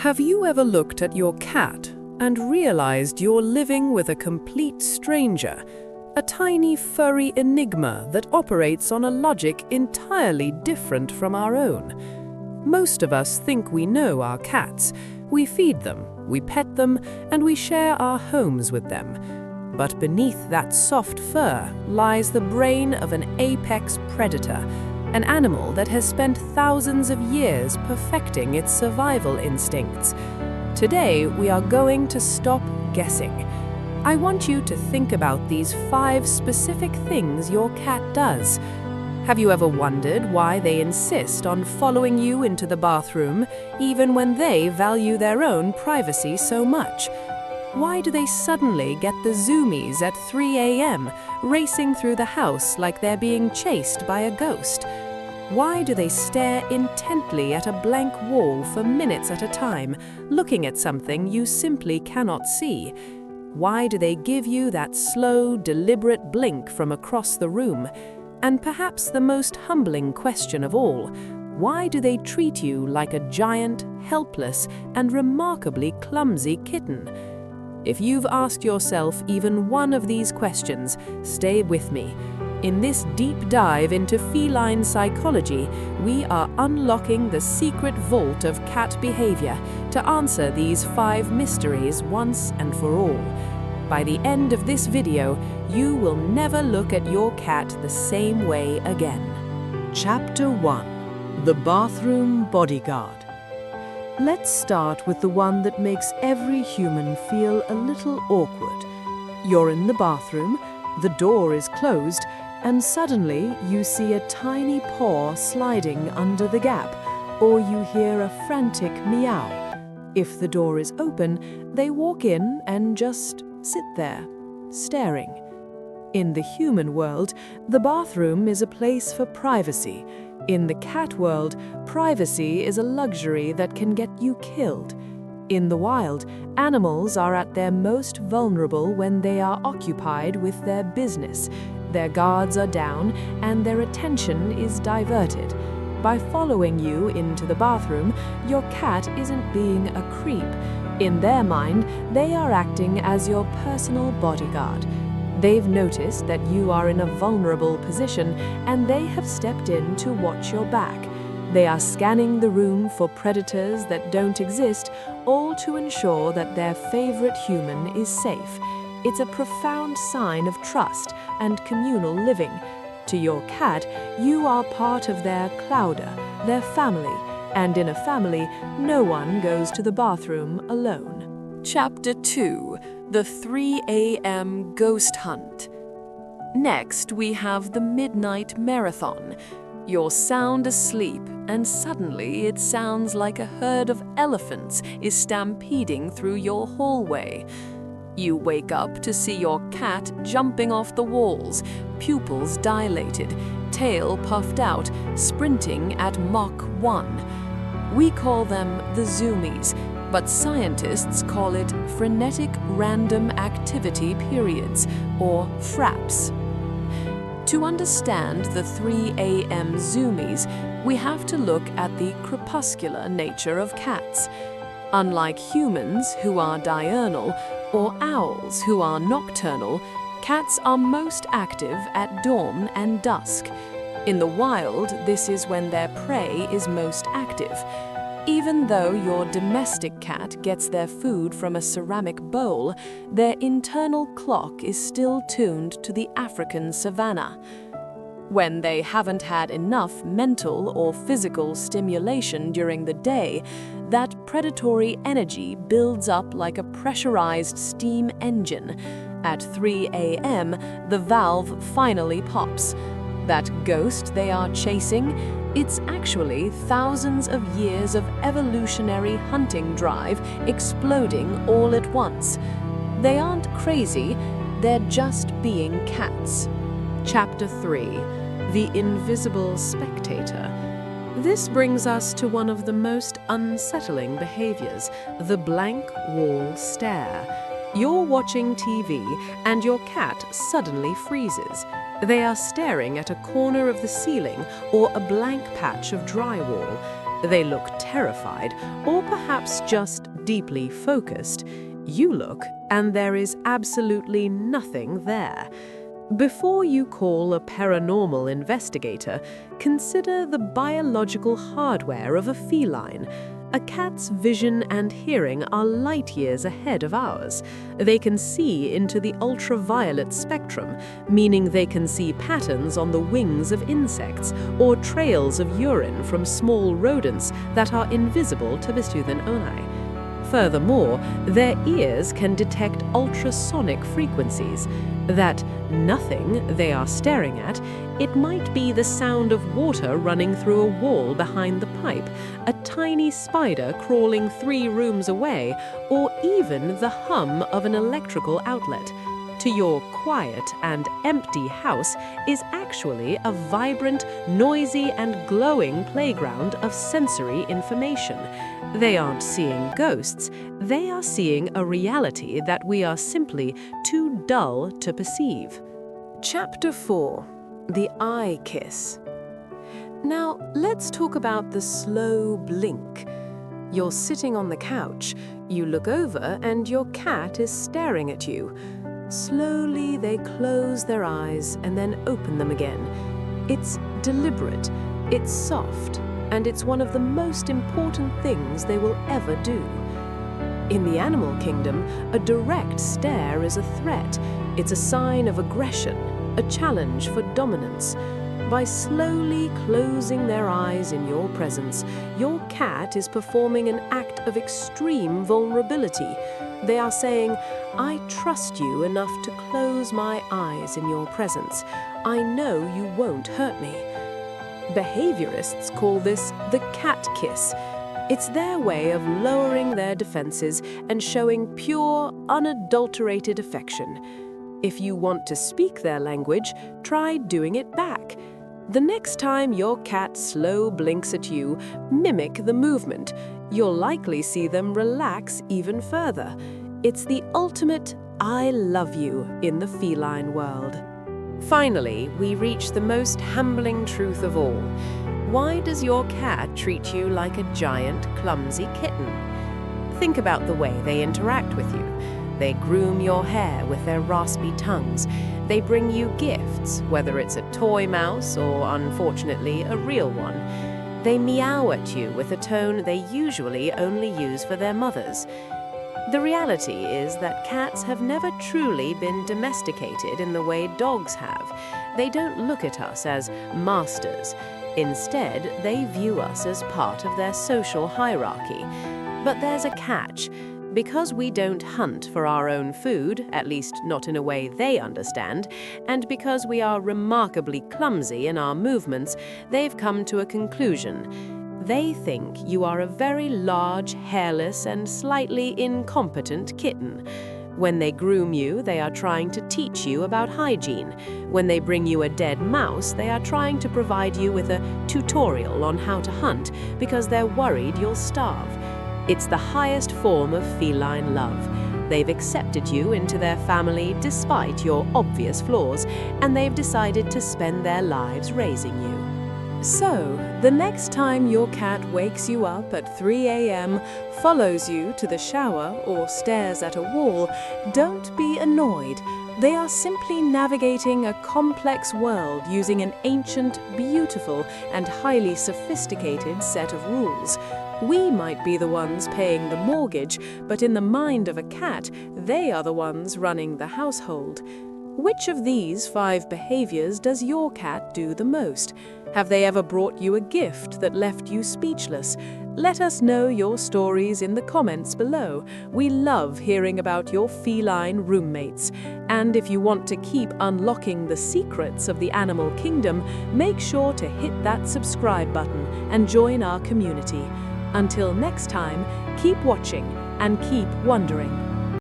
Have you ever looked at your cat and realized you're living with a complete stranger, a tiny furry enigma that operates on a logic entirely different from our own? Most of us think we know our cats. We feed them, we pet them, and we share our homes with them. But beneath that soft fur lies the brain of an apex predator, an animal that has spent thousands of years perfecting its survival instincts. Today, we are going to stop guessing. I want you to think about these 5 specific things your cat does. Have you ever wondered why they insist on following you into the bathroom, even when they value their own privacy so much? Why do they suddenly get the Zoomies at 3 a.m., racing through the house like they're being chased by a ghost? Why do they stare intently at a blank wall for minutes at a time, looking at something you simply cannot see? Why do they give you that slow, deliberate blink from across the room? And perhaps the most humbling question of all, why do they treat you like a giant, helpless, and remarkably clumsy kitten? If you've asked yourself even one of these questions, stay with me. In this deep dive into feline psychology, we are unlocking the secret vault of cat behavior to answer these 5 mysteries once and for all. By the end of this video, you will never look at your cat the same way again. Chapter 1. The Bathroom Bodyguard. Let's start with the one that makes every human feel a little awkward. You're in the bathroom, the door is closed, and suddenly you see a tiny paw sliding under the gap, or you hear a frantic meow. If the door is open, they walk in and just sit there, staring. In the human world, the bathroom is a place for privacy. In the cat world, privacy is a luxury that can get you killed. In the wild, animals are at their most vulnerable when they are occupied with their business. Their guards are down and their attention is diverted. By following you into the bathroom, your cat isn't being a creep. In their mind, they are acting as your personal bodyguard. They've noticed that you are in a vulnerable position and they have stepped in to watch your back. They are scanning the room for predators that don't exist, all to ensure that their favorite human is safe. It's a profound sign of trust and communal living. To your cat, you are part of their clouder, their family, and in a family, no one goes to the bathroom alone. Chapter 2. The 3 a.m. Ghost Hunt. Next, we have the Midnight Marathon. You're sound asleep, and suddenly it sounds like a herd of elephants is stampeding through your hallway. You wake up to see your cat jumping off the walls, pupils dilated, tail puffed out, sprinting at Mach 1. We call them the Zoomies, but scientists call it frenetic random activity periods, or FRAPs. To understand the 3 a.m. Zoomies, we have to look at the crepuscular nature of cats. Unlike humans, who are diurnal, or owls, who are nocturnal, cats are most active at dawn and dusk. In the wild, this is when their prey is most active. Even though your domestic cat gets their food from a ceramic bowl, their internal clock is still tuned to the African savanna. When they haven't had enough mental or physical stimulation during the day, that predatory energy builds up like a pressurized steam engine. At 3 a.m., the valve finally pops. That ghost they are chasing, it's actually thousands of years of evolutionary hunting drive exploding all at once. They aren't crazy, they're just being cats. Chapter 3. The Invisible Spectator. This brings us to one of the most unsettling behaviors, the blank wall stare. You're watching TV and your cat suddenly freezes. They are staring at a corner of the ceiling or a blank patch of drywall. They look terrified, or perhaps just deeply focused. You look, and there is absolutely nothing there. Before you call a paranormal investigator, consider the biological hardware of a feline. A cat's vision and hearing are light years ahead of ours. They can see into the ultraviolet spectrum, meaning they can see patterns on the wings of insects or trails of urine from small rodents that are invisible to the human eye. Furthermore, their ears can detect ultrasonic frequencies. That nothing they are staring at, it might be the sound of water running through a wall behind the pipe, a tiny spider crawling 3 rooms away, or even the hum of an electrical outlet. To your quiet and empty house is actually a vibrant, noisy, and glowing playground of sensory information. They aren't seeing ghosts, they are seeing a reality that we are simply too dull to perceive. Chapter 4. The Eye Kiss. Now, let's talk about the slow blink. You're sitting on the couch, you look over, and your cat is staring at you. Slowly, they close their eyes and then open them again. It's deliberate, it's soft, and it's one of the most important things they will ever do. In the animal kingdom, a direct stare is a threat. It's a sign of aggression, a challenge for dominance. By slowly closing their eyes in your presence, your cat is performing an act of extreme vulnerability. They are saying, "I trust you enough to close my eyes in your presence. I know you won't hurt me." Behaviorists call this the cat kiss. It's their way of lowering their defenses and showing pure, unadulterated affection. If you want to speak their language, try doing it back. The next time your cat slow blinks at you, mimic the movement. You'll likely see them relax even further. It's the ultimate "I love you" in the feline world. Finally, we reach the most humbling truth of all. Why does your cat treat you like a giant, clumsy kitten? Think about the way they interact with you. They groom your hair with their raspy tongues. They bring you gifts, whether it's a toy mouse or, unfortunately, a real one. They meow at you with a tone they usually only use for their mothers. The reality is that cats have never truly been domesticated in the way dogs have. They don't look at us as masters. Instead, they view us as part of their social hierarchy. But there's a catch. Because we don't hunt for our own food, at least not in a way they understand, and because we are remarkably clumsy in our movements, they've come to a conclusion. They think you are a very large, hairless, and slightly incompetent kitten. When they groom you, they are trying to teach you about hygiene. When they bring you a dead mouse, they are trying to provide you with a tutorial on how to hunt because they're worried you'll starve. It's the highest form of feline love. They've accepted you into their family despite your obvious flaws, and they've decided to spend their lives raising you. So, the next time your cat wakes you up at 3 a.m., follows you to the shower, or stares at a wall, don't be annoyed. They are simply navigating a complex world using an ancient, beautiful, and highly sophisticated set of rules. We might be the ones paying the mortgage, but in the mind of a cat, they are the ones running the household. Which of these 5 behaviors does your cat do the most? Have they ever brought you a gift that left you speechless? Let us know your stories in the comments below. We love hearing about your feline roommates. And if you want to keep unlocking the secrets of the animal kingdom, make sure to hit that subscribe button and join our community. Until next time, keep watching and keep wondering.